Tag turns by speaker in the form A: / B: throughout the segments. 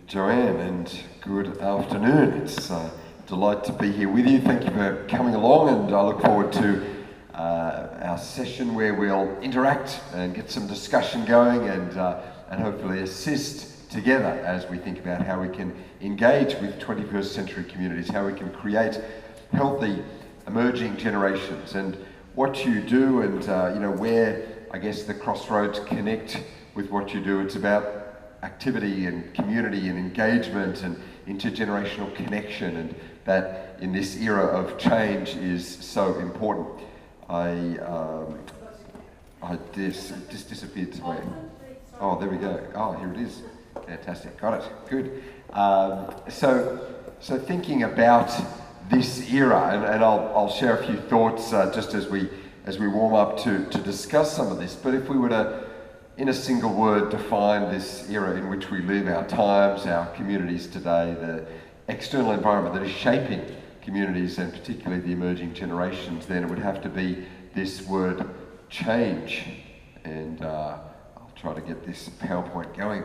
A: Joanne, and good afternoon. It's a delight to be here with you. Thank you for coming along, and I look forward to our session where we'll interact and get some discussion going and hopefully assist together as we think about how we can engage with 21st century communities, how we can create healthy emerging generations, and what you do and where I guess the crossroads connect with what you do. It's about activity and community and engagement and intergenerational connection, and that in this era of change is so important. This disappeared somewhere. Oh, there we go. Oh, here it is. Fantastic. Got it. Good. So thinking about this era, and I'll share a few thoughts just as we warm up to discuss some of this. But if we were to, in a single word, define this era in which we live, our times, our communities today, the external environment that is shaping communities and particularly the emerging generations, then it would have to be this word change. And I'll try to get this PowerPoint going.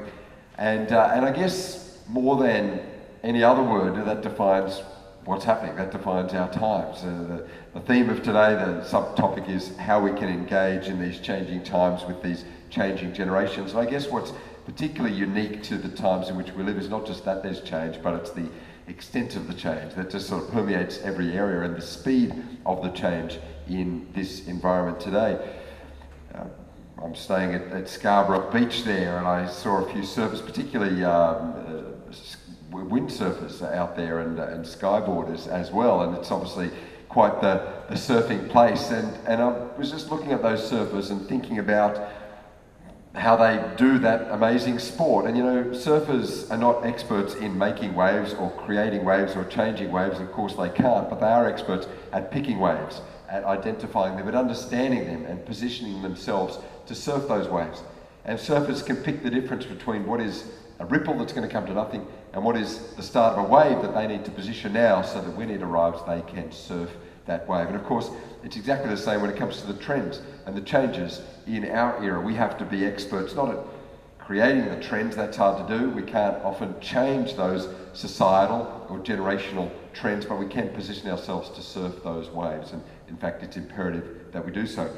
A: And I guess more than any other word, that defines what's happening, that defines our times. The theme of today, the subtopic, is how we can engage in these changing times with these changing generations. And I guess what's particularly unique to the times in which we live is not just that there's change, but it's the extent of the change that just sort of permeates every area and the speed of the change in this environment today. I'm staying at Scarborough Beach there, and I saw a few surfers, particularly windsurfers out there and skyboarders as well, and it's obviously quite the surfing place. And I was just looking at those surfers and thinking about how they do that amazing sport. And surfers are not experts in making waves or creating waves or changing waves, of course they can't, but they are experts at picking waves, at identifying them, at understanding them and positioning themselves to surf those waves. And surfers can pick the difference between what is a ripple that's going to come to nothing and what is the start of a wave that they need to position now so that when it arrives they can surf that wave. And of course it's exactly the same when it comes to the trends and the changes in our era. We have to be experts not at creating the trends, that's hard to do. We can't often change those societal or generational trends, but we can position ourselves to surf those waves, and in fact it's imperative that we do so.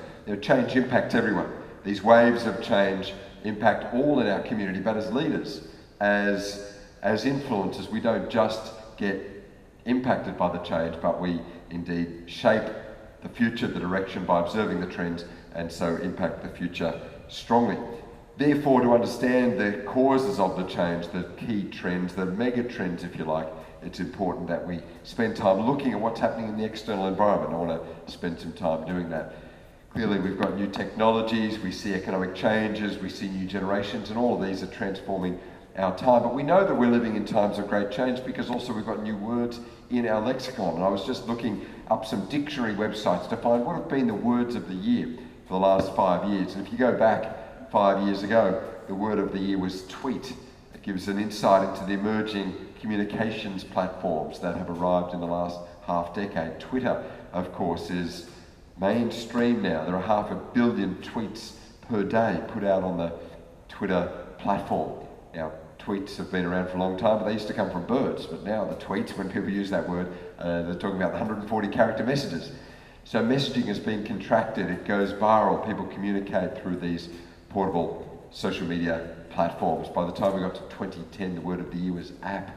A: Change impacts everyone. These waves of change impact all in our community, but as leaders, as influencers, we don't just get impacted by the change, but we indeed shape the future, the direction, by observing the trends, and so impact the future strongly. Therefore, to understand the causes of the change, the key trends, the mega trends, if you like, it's important that we spend time looking at what's happening in the external environment. I want to spend some time doing that. Clearly, we've got new technologies, we see economic changes, we see new generations, and all of these are transforming our time. But we know that we're living in times of great change because also we've got new words in our lexicon. And I was just looking up some dictionary websites to find what have been the words of the year for the last 5 years. And if you go back 5 years ago, the word of the year was tweet. It gives an insight into the emerging communications platforms that have arrived in the last half decade. Twitter, of course, is mainstream now. There are 500 million tweets per day put out on the Twitter platform. Now, tweets have been around for a long time, but they used to come from birds. But now the tweets, when people use that word, they're talking about the 140 character messages. So messaging has been contracted, it goes viral, people communicate through these portable social media platforms. By the time we got to 2010, the word of the year was app.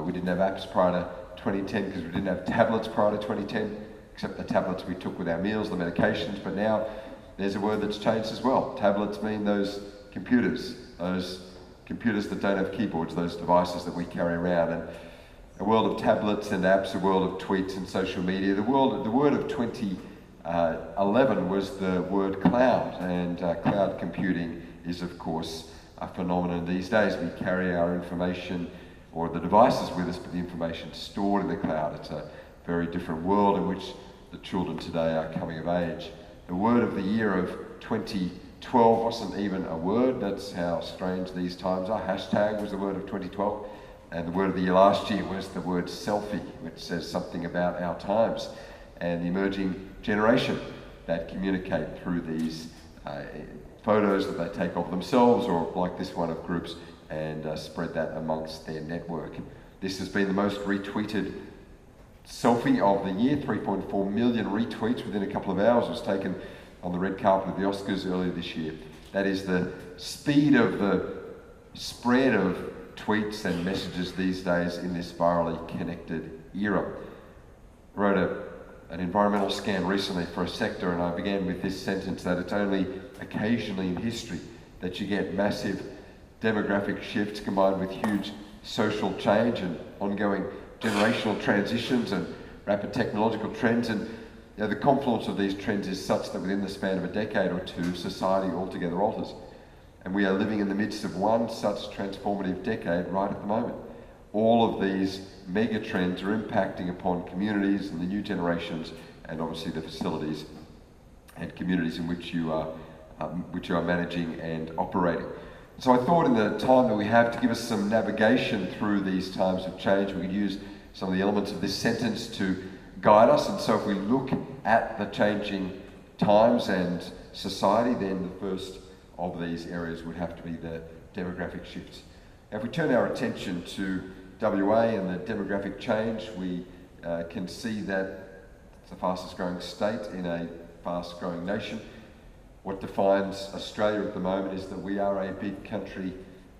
A: We didn't have apps prior to 2010 because we didn't have tablets prior to 2010, except the tablets we took with our meals, the medications. But now there's a word that's changed as well. Tablets mean those computers that don't have keyboards, those devices that we carry around. And a world of tablets and apps, a world of tweets and social media. The word of 2011 was the word cloud, and cloud computing is of course a phenomenon these days. We carry our information or the devices with us, but the information stored in the cloud. It's a very different world in which the children today are coming of age. The word of the year of 2012 wasn't even a word. That's how strange these times are. Hashtag was the word of 2012. And the word of the year last year was the word selfie, which says something about our times and the emerging generation that communicate through these photos that they take of themselves, or like this one of groups and spread that amongst their network. This has been the most retweeted selfie of the year, 3.4 million retweets within a couple of hours. It was taken on the red carpet of the Oscars earlier this year. That is the speed of the spread of tweets and messages these days in this virally connected era. I wrote an environmental scan recently for a sector, and I began with this sentence, that it's only occasionally in history that you get massive demographic shifts combined with huge social change and ongoing generational transitions and rapid technological trends. And the confluence of these trends is such that within the span of a decade or two, society altogether alters. And we are living in the midst of one such transformative decade right at the moment. All of these mega trends are impacting upon communities and the new generations, and obviously the facilities and communities in which you are managing and operating. So I thought in the time that we have to give us some navigation through these times of change, we could use some of the elements of this sentence to guide us. And so if we look at the changing times and society, then the first of these areas would have to be the demographic shifts. Now, if we turn our attention to WA and the demographic change, we can see that it's the fastest growing state in a fast growing nation. What defines Australia at the moment is that we are a big country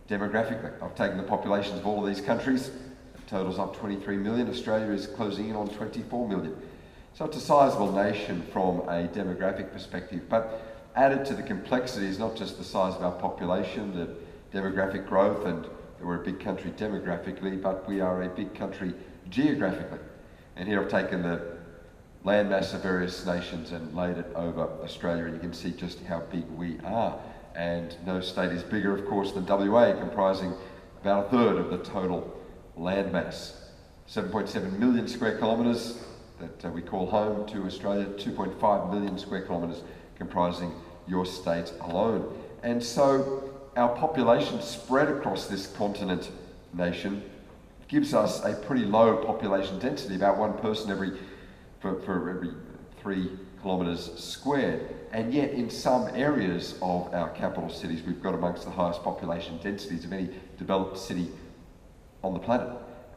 A: demographically. I've taken the populations of all of these countries. It totals up 23 million. Australia is closing in on 24 million. So it's a sizable nation from a demographic perspective. But added to the complexity is not just the size of our population, the demographic growth, and that we're a big country demographically, but we are a big country geographically. And here I've taken the landmass of various nations and laid it over Australia, and you can see just how big we are. And no state is bigger, of course, than WA, comprising about a third of the total landmass. 7.7 million square kilometres that we call home to Australia, 2.5 million square kilometres comprising your state alone. And so our population spread across this continent nation gives us a pretty low population density, about one person for every 3 kilometres squared. And yet in some areas of our capital cities, we've got amongst the highest population densities of any developed city on the planet.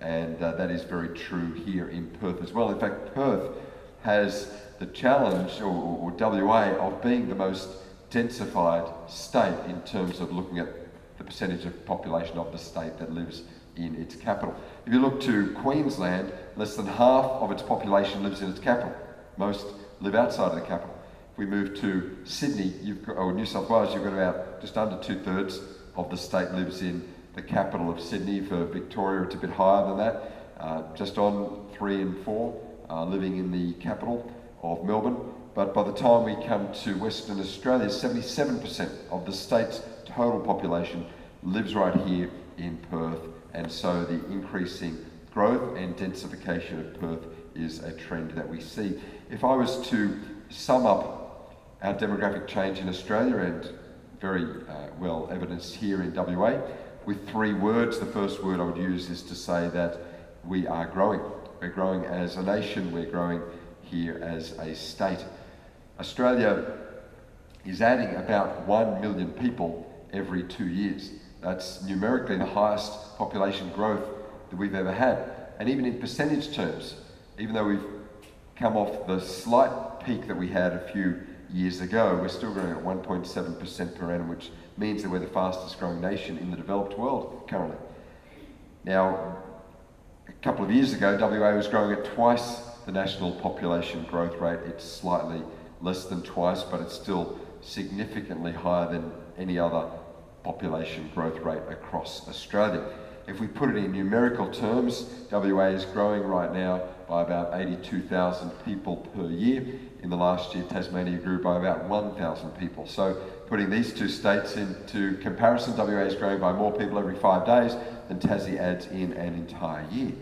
A: And that is very true here in Perth as well. In fact, Perth has the challenge, or WA, of being the most densified state in terms of looking at the percentage of population of the state that lives in its capital. If you look to Queensland, less than half of its population lives in its capital. Most live outside of the capital. If we move to Sydney, or New South Wales, you've got about just under 2/3 of the state lives in the capital of Sydney. For Victoria, it's a bit higher than that, just on 3 and 4 living in the capital of Melbourne. But by the time we come to Western Australia, 77% of the state's total population lives right here in Perth. And so the increasing growth and densification of Perth is a trend that we see. If I was to sum up our demographic change in Australia, and very well evidenced here in WA, with 3 words, the first word I would use is to say that we are growing. We're growing as a nation, we're growing here as a state. Australia is adding about 1 million people every 2 years. That's numerically the highest population growth that we've ever had. And even in percentage terms, even though we've come off the slight peak that we had a few years ago, we're still growing at 1.7% per annum, which means that we're the fastest growing nation in the developed world currently. Now, a couple of years ago, WA was growing at twice the national population growth rate. It's slightly less than twice, but it's still significantly higher than any other population growth rate across Australia. If we put it in numerical terms, WA is growing right now by about 82,000 people per year. In the last year, Tasmania grew by about 1,000 people. So putting these two states into comparison, WA is growing by more people every 5 days than Tassie adds in an entire year.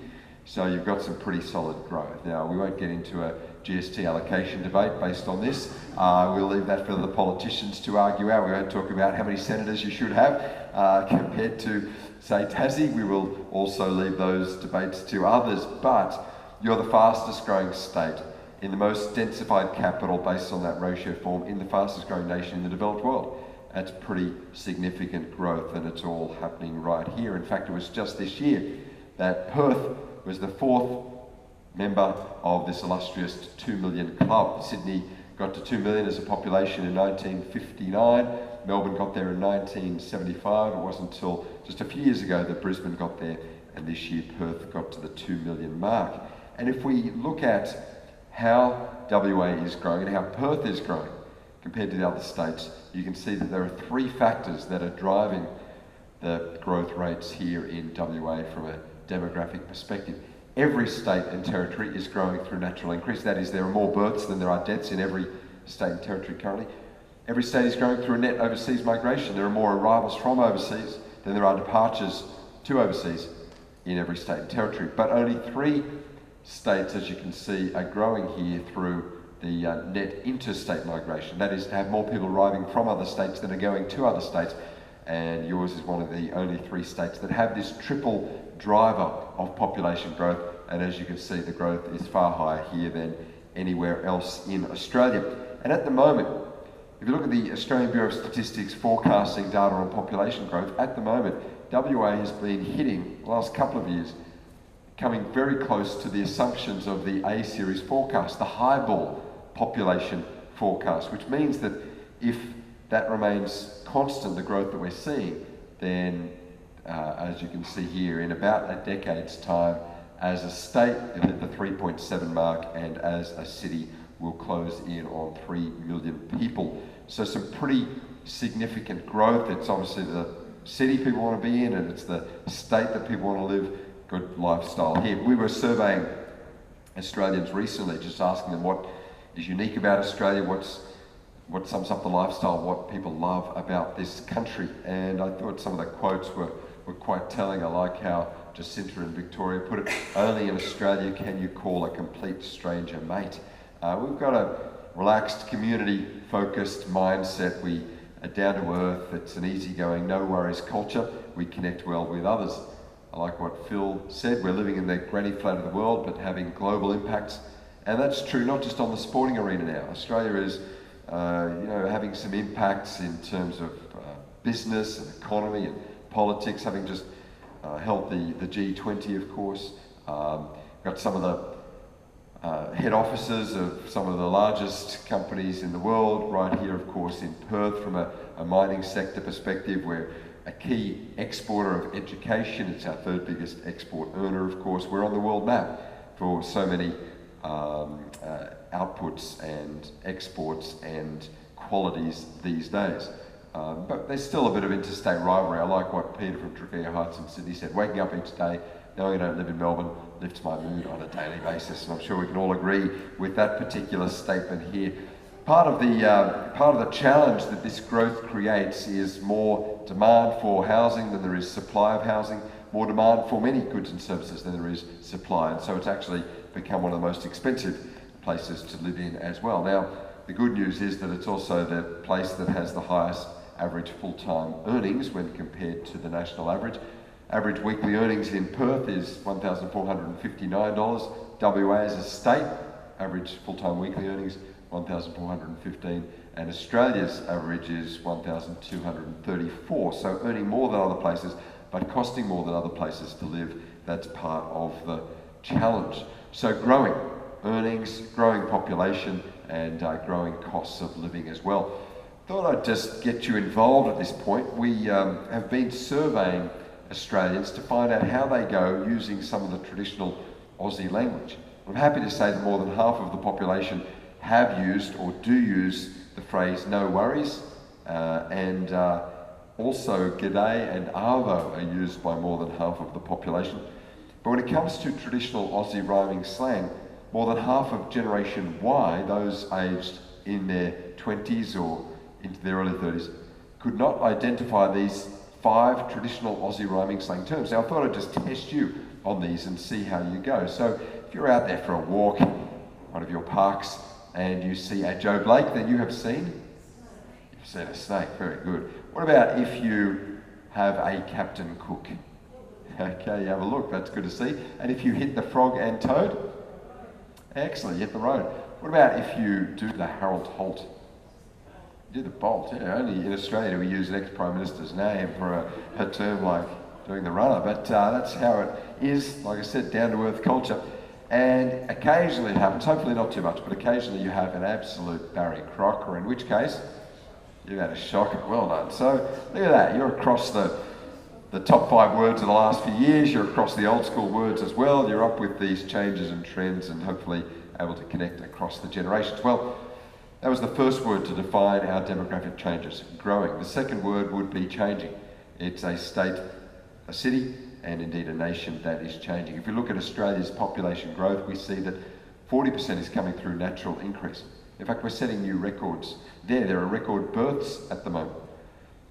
A: So you've got some pretty solid growth. Now, we won't get into a GST allocation debate based on this. We'll leave that for the politicians to argue out. We won't talk about how many senators you should have compared to, say, Tassie. We will also leave those debates to others. But you're the fastest growing state in the most densified capital based on that ratio form in the fastest growing nation in the developed world. That's pretty significant growth, and it's all happening right here. In fact, it was just this year that Perth was the 4th member of this illustrious 2 million club. Sydney got to 2 million as a population in 1959. Melbourne got there in 1975. It wasn't until just a few years ago that Brisbane got there, and this year Perth got to the 2 million mark. And if we look at how WA is growing and how Perth is growing compared to the other states, you can see that there are 3 factors that are driving the growth rates here in WA from a demographic perspective. Every state and territory is growing through natural increase. That is, there are more births than there are deaths in every state and territory currently. Every state is growing through a net overseas migration. There are more arrivals from overseas than there are departures to overseas in every state and territory. But only 3 states, as you can see, are growing here through the net interstate migration. That is, to have more people arriving from other states than are going to other states. And yours is one of the only 3 states that have this triple driver of population growth. And as you can see, the growth is far higher here than anywhere else in Australia. And at the moment, if you look at the Australian Bureau of Statistics forecasting data on population growth, at the moment, WA has been hitting, the last couple of years, coming very close to the assumptions of the A series forecast, the highball population forecast, which means that if that remains constant, the growth that we're seeing, then as you can see here, in about a decade's time, as a state, it'll hit the 3.7 mark, and as a city, will close in on 3 million people. So some pretty significant growth. It's obviously the city people want to be in, and it's the state that people want to live good lifestyle here. We were surveying Australians recently, just asking them what is unique about Australia, what sums up the lifestyle, what people love about this country. And I thought some of the quotes were quite telling. I like how Jacinta in Victoria put it, "Only in Australia can you call a complete stranger mate." We've got a relaxed, community-focused mindset. We are down to earth. It's an easygoing, no worries culture. We connect well with others. I like what Phil said, we're living in the granny flat of the world, but having global impacts. And that's true not just on the sporting arena now. Australia is having some impacts in terms of business and economy and politics, having just held the G20, of course. Got some of the head offices of some of the largest companies in the world right here, of course, in Perth. From a mining sector perspective, we're a key exporter of education. It's our 3rd biggest export earner, of course. We're on the world map for so many outputs and exports and qualities these days. But there's still a bit of interstate rivalry. I like what Peter from Tregear Heights in Sydney said, waking up each day knowing I don't live in Melbourne lifts my mood on a daily basis, and I'm sure we can all agree with that particular statement here. Part of the challenge that this growth creates is more demand for housing than there is supply of housing, more demand for many goods and services than there is supply, and so it's actually become one of the most expensive places to live in as well. Now, the good news is that it's also the place that has the highest average full-time earnings when compared to the national average. Average weekly earnings in Perth is $1,459. WA as a state, average full-time weekly earnings $1,415, and Australia's average is $1,234. So earning more than other places, but costing more than other places to live. That's part of the challenge. So growing earnings, growing population, and growing costs of living as well. Thought I'd just get you involved at this point. We have been surveying Australians to find out how they go using some of the traditional Aussie language. I'm happy to say that more than half of the population have used or do use the phrase "no worries," and also "g'day" and "arvo" are used by more than half of the population. But when it comes to traditional Aussie rhyming slang, more than half of Generation Y, those aged in their 20s or into their early 30s, could not identify these 5 traditional Aussie rhyming slang terms. Now, I thought I'd just test you on these and see how you go. So if you're out there for a walk, one of your parks, and you see a Joe Blake, then you have seen? You've seen a snake, very good. What about if you have a Captain Cook? Okay, you have a look, that's good to see. And if you hit the Frog and Toad? Excellent, you hit the road. What about if you do the Harold Holt? You did the bolt, yeah. Only in Australia do we use an ex-Prime Minister's name for a term like doing the runner, but that's how it is, like I said, down-to-earth culture. And occasionally it happens, hopefully not too much, but occasionally you have an absolute Barry Crocker, in which case you've had a shocker. Well done. So look at that, you're across the top 5 words of the last few years, you're across the old school words as well, you're up with these changes and trends and hopefully able to connect across the generations. Well, that was the first word to define our demographic changes, growing. The second word would be changing. It's a state, a city, and indeed a nation that is changing. If we look at Australia's population growth, we see that 40% is coming through natural increase. In fact, we're setting new records there. There are record births at the moment.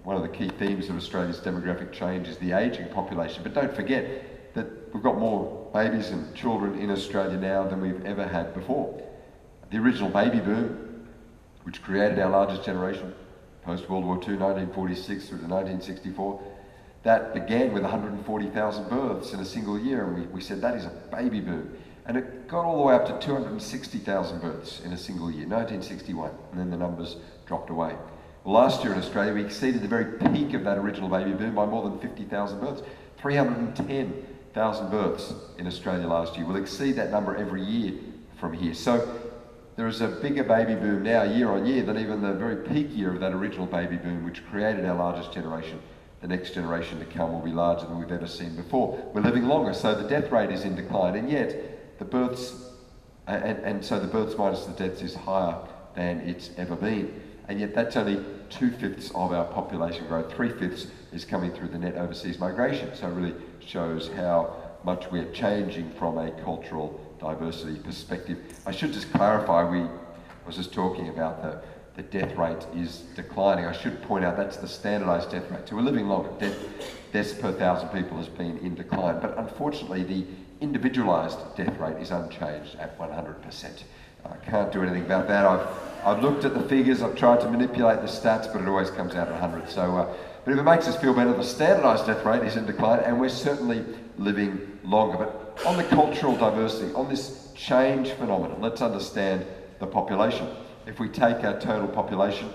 A: One of the key themes of Australia's demographic change is the ageing population. But don't forget that we've got more babies and children in Australia now than we've ever had before. The original baby boom, which created our largest generation, post-World War II, 1946 through to 1964, that began with 140,000 births in a single year, and we said that is a baby boom. And it got all the way up to 260,000 births in a single year, 1961, and then the numbers dropped away. Well, last year in Australia, we exceeded the very peak of that original baby boom by more than 50,000 births. 310,000 births in Australia last year. We'll exceed that number every year from here. So there is a bigger baby boom now, year on year, than even the very peak year of that original baby boom, which created our largest generation. The next generation to come will be larger than we've ever seen before. We're living longer, so the death rate is in decline, and yet the births, and so the births minus the deaths is higher than it's ever been. And yet that's only 2/5 of our population growth. 3/5 is coming through the net overseas migration. So it really shows how much we're changing from a cultural diversity perspective. I should just clarify, I was just talking about the death rate is declining. I should point out that's the standardised death rate. So we're living longer. Deaths per 1,000 people has been in decline. But unfortunately, the individualised death rate is unchanged at 100%. I can't do anything about that. I've looked at the figures, I've tried to manipulate the stats, but it always comes out at 100. So, but if it makes us feel better, the standardised death rate is in decline, and we're certainly living longer. But on the cultural diversity, on this change phenomenon, let's understand the population. If we take our total population,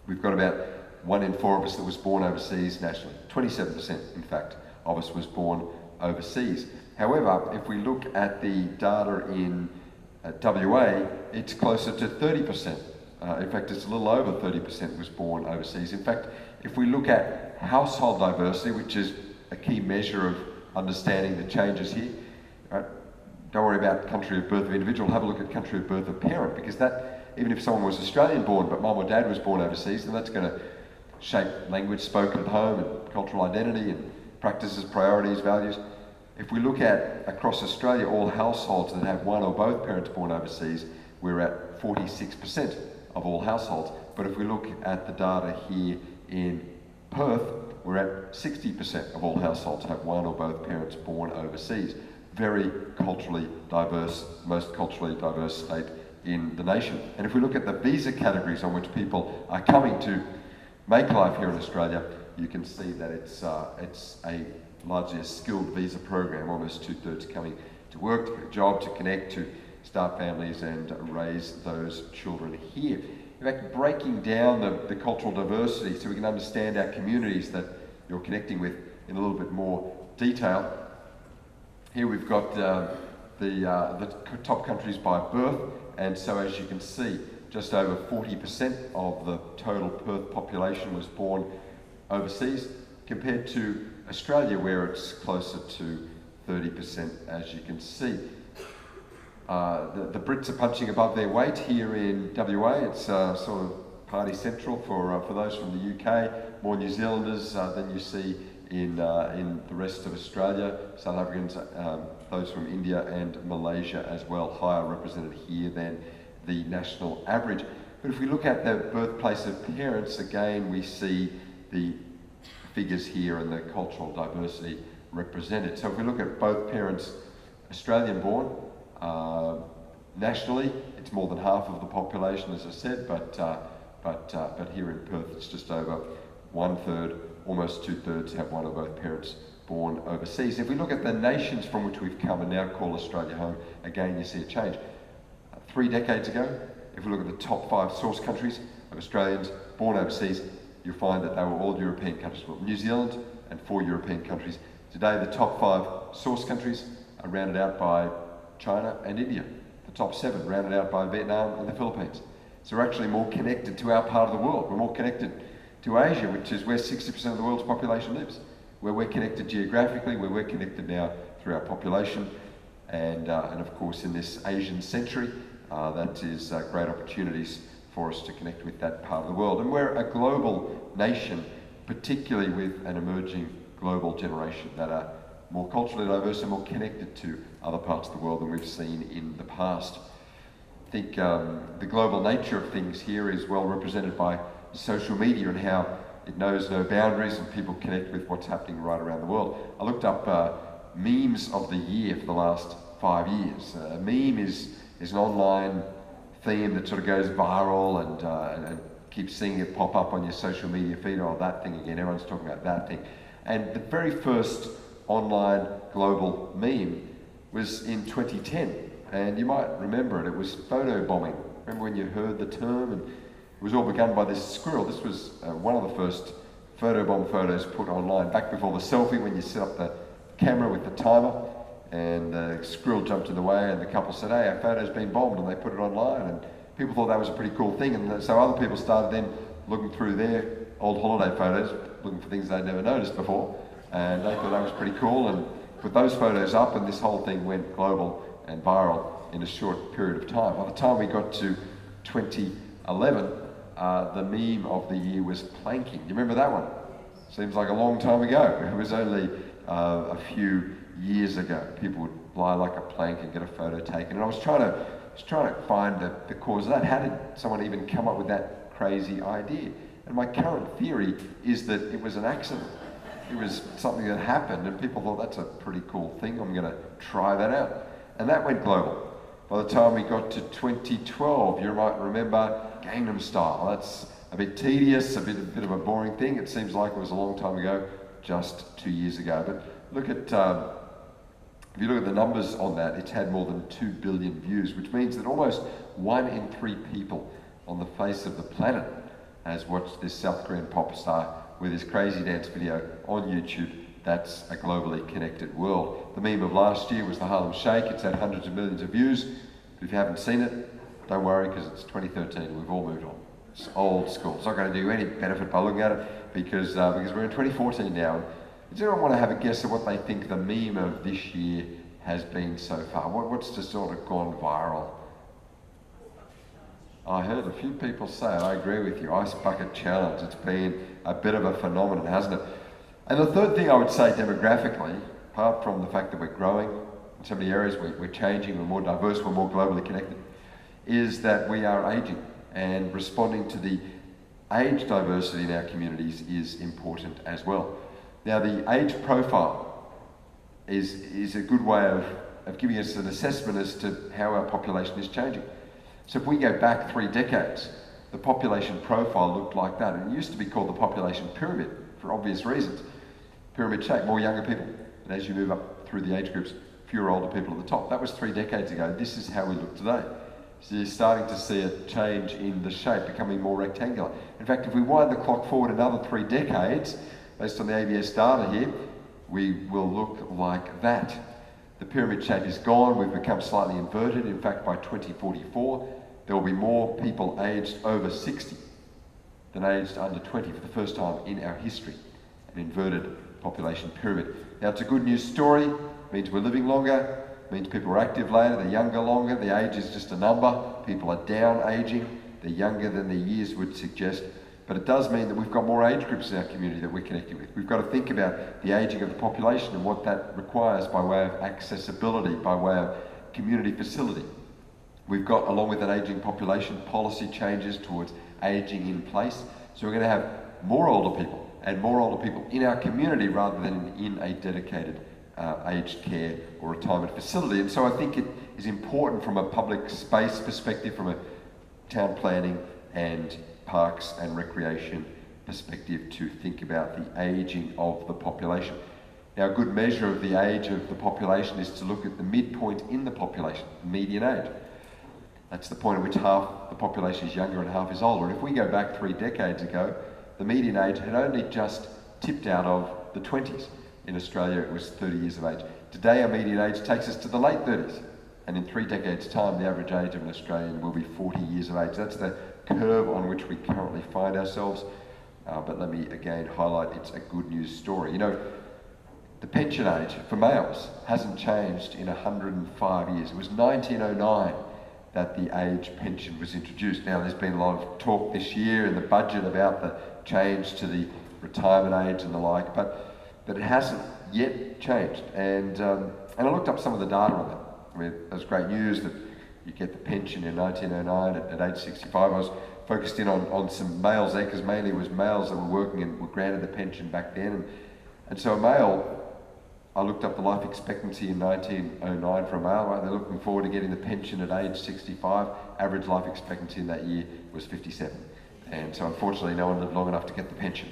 A: we've got about 1 in 4 of us that was born overseas nationally. 27%, in fact, of us was born overseas. However, if we look at the data in WA, it's closer to 30%. In fact, it's a little over 30% was born overseas. In fact, if we look at household diversity, which is a key measure of understanding the changes here, don't worry about country of birth of individual, have a look at country of birth of parent, because that, even if someone was Australian born but mum or dad was born overseas, then that's going to shape language spoken at home and cultural identity and practices, priorities, values. If we look at across Australia, all households that have one or both parents born overseas, we're at 46% of all households. But if we look at the data here in Perth, we're at 60% of all households have one or both parents born overseas. Very culturally diverse, most culturally diverse state in the nation. And if we look at the visa categories on which people are coming to make life here in Australia, you can see that it's largely a skilled visa program, almost 2/3 coming to work, to get a job, to connect, to start families and raise those children here. In fact, breaking down the cultural diversity so we can understand our communities that you're connecting with in a little bit more detail. Here we've got the top countries by birth, and so as you can see, just over 40% of the total Perth population was born overseas, compared to Australia, where it's closer to 30%, as you can see. The Brits are punching above their weight here in WA. It's sort of party central for those from the UK. More New Zealanders than you see in the rest of Australia. South Africans, those from India and Malaysia as well, higher represented here than the national average. But if we look at the birthplace of parents, again we see the figures here and the cultural diversity represented. So if we look at both parents Australian born, nationally it's more than half of the population, as I said, but here in Perth it's just over 1/3, almost 2/3 have one or both parents born overseas. If we look at the nations from which we've come and now call Australia home, again you see a change. 3 decades ago, if we look at the top 5 source countries of Australians born overseas, you'll find that they were all European countries. Well, New Zealand and 4 European countries. Today, the top 5 source countries are rounded out by China and India. The top 7 rounded out by Vietnam and the Philippines. So we're actually more connected to our part of the world. We're more connected to Asia, which is where 60% of the world's population lives. Where we're connected geographically, where we're connected now through our population, and of course in this Asian century, that is great opportunities for us to connect with that part of the world. And we're a global nation, particularly with an emerging global generation that are more culturally diverse and more connected to other parts of the world than we've seen in the past. I think the global nature of things here is well represented by social media and how it knows no boundaries and people connect with what's happening right around the world. I looked up memes of the year for the last 5 years. A meme is an online theme that sort of goes viral and keep seeing it pop up on your social media feed. Oh, that thing again, everyone's talking about that thing. And the very first online global meme was in 2010. And you might remember it, it was photo bombing. Remember when you heard the term? And it was all begun by this squirrel. This was one of the first photobomb photos put online, back before the selfie, when you set up the camera with the timer, and the squirrel jumped in the way, and the couple said, hey, our photo's been bombed, and they put it online, and people thought that was a pretty cool thing, and so other people started then looking through their old holiday photos, looking for things they'd never noticed before, and they thought that was pretty cool, and put those photos up, and this whole thing went global and viral in a short period of time. By the time we got to 2011, the meme of the year was planking. You remember that one? Seems like a long time ago. It was only a few years ago. People would lie like a plank and get a photo taken. And I was trying to find the cause of that. How did someone even come up with that crazy idea? And my current theory is that it was an accident. It was something that happened and people thought, that's a pretty cool thing, I'm going to try that out. And that went global. By the time we got to 2012, you might remember Gangnam Style. That's a bit tedious, a bit of a boring thing. It seems like it was a long time ago, just 2 years ago. But look at, if you look at the numbers on that, it's had more than 2 billion views, which means that almost 1 in 3 people on the face of the planet has watched this South Korean pop star with his crazy dance video on YouTube. That's a globally connected world. The meme of last year was the Harlem Shake. It's had hundreds of millions of views. But if you haven't seen it, don't worry, because it's 2013. We've all moved on. It's old school. It's not going to do you any benefit by looking at it because we're in 2014 now. Does anyone want to have a guess at what they think the meme of this year has been so far? What's just sort of gone viral? I heard a few people say it. I agree with you. Ice Bucket Challenge. It's been a bit of a phenomenon, hasn't it? And the third thing I would say demographically, apart from the fact that we're growing in so many areas, we're changing, we're more diverse, we're more globally connected, is that we are aging, and responding to the age diversity in our communities is important as well. Now, the age profile is a good way of giving us an assessment as to how our population is changing. So if we go back 3 decades, the population profile looked like that. And it used to be called the population pyramid for obvious reasons. Pyramid shape, more younger people. And as you move up through the age groups, fewer older people at the top. That was 3 decades ago. This is how we look today. So you're starting to see a change in the shape, becoming more rectangular. In fact, if we wind the clock forward another 3 decades, based on the ABS data here, we will look like that. The pyramid shape is gone, we've become slightly inverted. In fact, by 2044, there will be more people aged over 60 than aged under 20 for the first time in our history. An inverted population pyramid. Now, it's a good news story. It means we're living longer, it means people are active later, they're younger longer. The age is just a number. People are down aging, they're younger than their years would suggest. But it does mean that we've got more age groups in our community that we're connecting with. We've got to think about the aging of the population and what that requires by way of accessibility, by way of community facility. We've got, along with an aging population, policy changes towards aging in place. So we're going to have more older people and more older people in our community rather than in a dedicated aged care or retirement facility. And so I think it is important from a public space perspective, from a town planning and parks and recreation perspective, to think about the ageing of the population. Now, a good measure of the age of the population is to look at the midpoint in the population, the median age. That's the point at which half the population is younger and half is older. And if we go back 3 decades ago, the median age had only just tipped out of the 20s. In Australia, it was 30 years of age. Today, our median age takes us to the late 30s. And in 3 decades' time, the average age of an Australian will be 40 years of age. That's the curve on which we currently find ourselves. But let me again highlight it's a good news story. You know, the pension age for males hasn't changed in 105 years. It was 1909 that the age pension was introduced. Now, there's been a lot of talk this year in the budget about the change to the retirement age and the like, but it hasn't yet changed. And I looked up some of the data on that. I mean, it was great news that you get the pension in 1909 at age 65. I was focused in on some males there, because mainly it was males that were working and were granted the pension back then. And so a male, I looked up the life expectancy in 1909 for a male, right? They're looking forward to getting the pension at age 65. Average life expectancy in that year was 57. And so unfortunately, no one lived long enough to get the pension.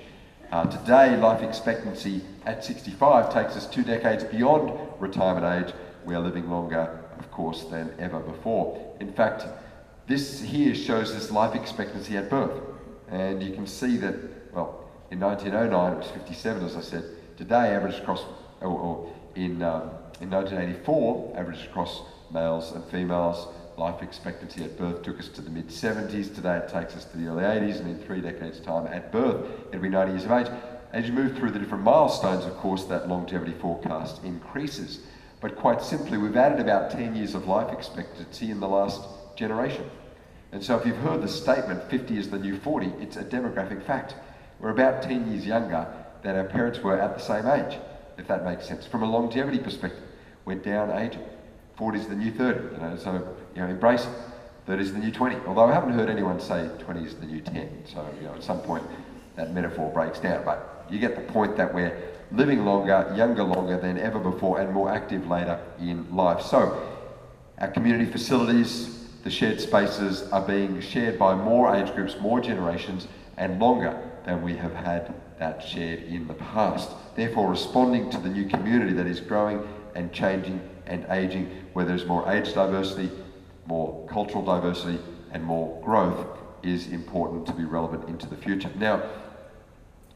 A: Today, life expectancy at 65 takes us 2 decades beyond retirement age. We are living longer, of course, than ever before. In fact, this here shows us life expectancy at birth. And you can see that, well, in 1909 it was 57, as I said. Today, average across, in 1984, average across males and females, life expectancy at birth took us to the mid-70s. Today it takes us to the early 80s, and in 3 decades' time at birth, it'll be 90 years of age. As you move through the different milestones, of course, that longevity forecast increases. But quite simply, we've added about 10 years of life expectancy in the last generation. And so if you've heard the statement, 50 is the new 40, it's a demographic fact. We're about 10 years younger than our parents were at the same age, if that makes sense. From a longevity perspective, we're down aging. 40 is the new 30, so embrace it. 30 is the new 20, although I haven't heard anyone say 20 is the new 10, so at some point that metaphor breaks down, but you get the point that we're living longer, younger longer than ever before, and more active later in life. So our community facilities, the shared spaces are being shared by more age groups, more generations, and longer than we have had that shared in the past. Therefore, responding to the new community that is growing and changing and aging, where there's more age diversity, more cultural diversity, and more growth, is important to be relevant into the future. Now,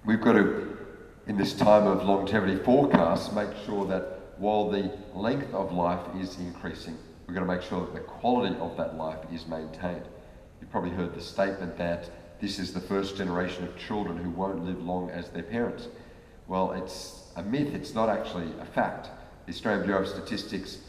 A: we've got to, in this time of longevity forecasts, make sure that while the length of life is increasing, we've got to make sure that the quality of that life is maintained. You've probably heard the statement that this is the first generation of children who won't live long as their parents. Well, it's a myth, it's not actually a fact. The Australian Bureau of Statistics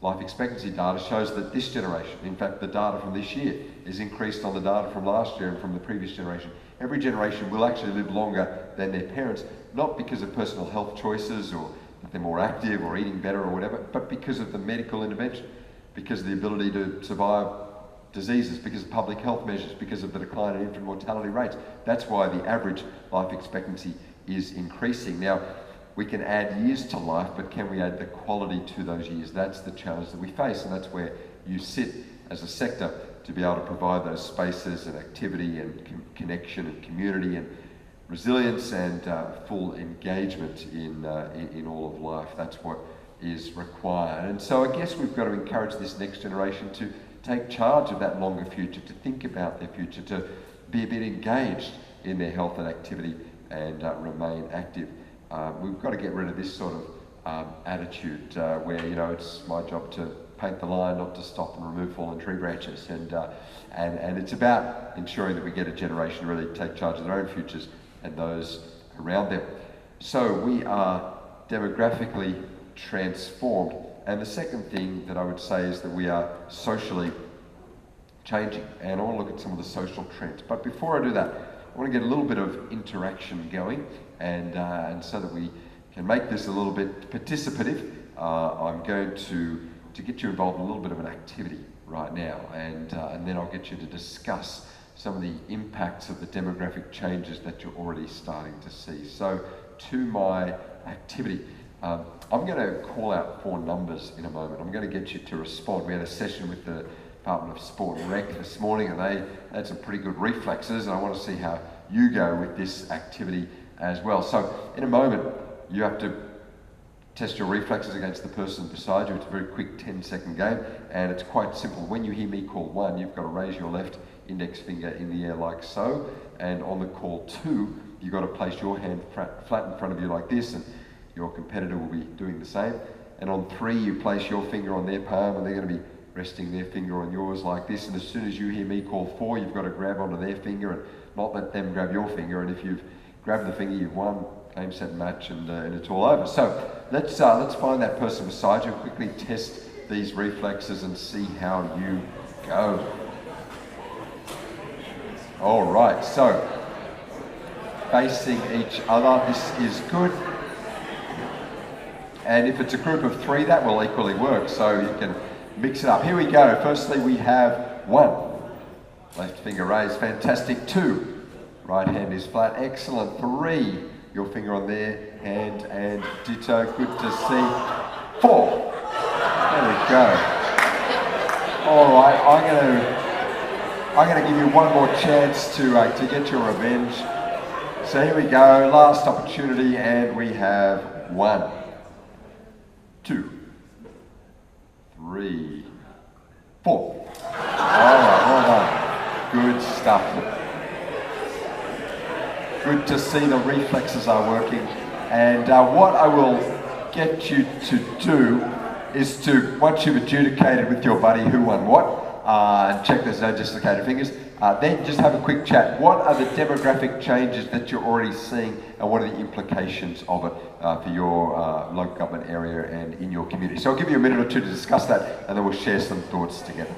A: life expectancy data shows that this generation, in fact the data from this year, is increased on the data from last year and from the previous generation. Every generation will actually live longer than their parents, not because of personal health choices or that they're more active or eating better or whatever, but because of the medical intervention, because of the ability to survive diseases, because of public health measures, because of the decline in infant mortality rates. That's why the average life expectancy is increasing. Now, we can add years to life, but can we add the quality to those years? That's the challenge that we face, and that's where you sit as a sector to be able to provide those spaces and activity and connection and community and resilience and full engagement in all of life. That's what is required. And so I guess we've got to encourage this next generation to take charge of that longer future, to think about their future, to be a bit engaged in their health and activity and remain active. We've got to get rid of this sort of attitude where, it's my job to paint the line, not to stop and remove fallen tree branches. And it's about ensuring that we get a generation to really take charge of their own futures and those around them. So we are demographically transformed. And the second thing that I would say is that we are socially changing. And I want to look at some of the social trends. But before I do that, I want to get a little bit of interaction going, and so that we can make this a little bit participative, I'm going to get you involved in a little bit of an activity right now, and then I'll get you to discuss some of the impacts of the demographic changes that you're already starting to see. So, to my activity, I'm going to call out 4 numbers in a moment. I'm going to get you to respond. We had a session with the Department of Sport and Rec this morning, and they had some pretty good reflexes, and I want to see how you go with this activity as well. So in a moment, you have to test your reflexes against the person beside you. It's a very quick 10-second game, and it's quite simple. When you hear me call 1, you've got to raise your left index finger in the air like so, and on the call 2, you've got to place your hand flat in front of you like this, and your competitor will be doing the same. And on 3, you place your finger on their palm, and they're going to be resting their finger on yours like this. And as soon as you hear me call 4, you've got to grab onto their finger and not let them grab your finger. And if you've grabbed the finger, you've won. Game, set, match, and it's all over. So let's find that person beside you, quickly test these reflexes and see how you go. All right, so facing each other, this is good. And if it's a group of 3, that will equally work, so you can mix it up. Here we go. Firstly, we have 1. Left finger raised, fantastic. 2, right hand is flat, excellent. 3, your finger on their hand, and ditto, good to see. 4, there we go. All right, I'm gonna give you one more chance to get your revenge. So here we go, last opportunity, and we have 1, 2, 3, 4. All right, well done. Good stuff. Good to see the reflexes are working. And what I will get you to do is to, once you've adjudicated with your buddy who won what, and check there's no dislocated fingers, then just have a quick chat. What are the demographic changes that you're already seeing, and what are the implications of it for your local government area and in your community? So I'll give you a minute or two to discuss that, and then we'll share some thoughts together.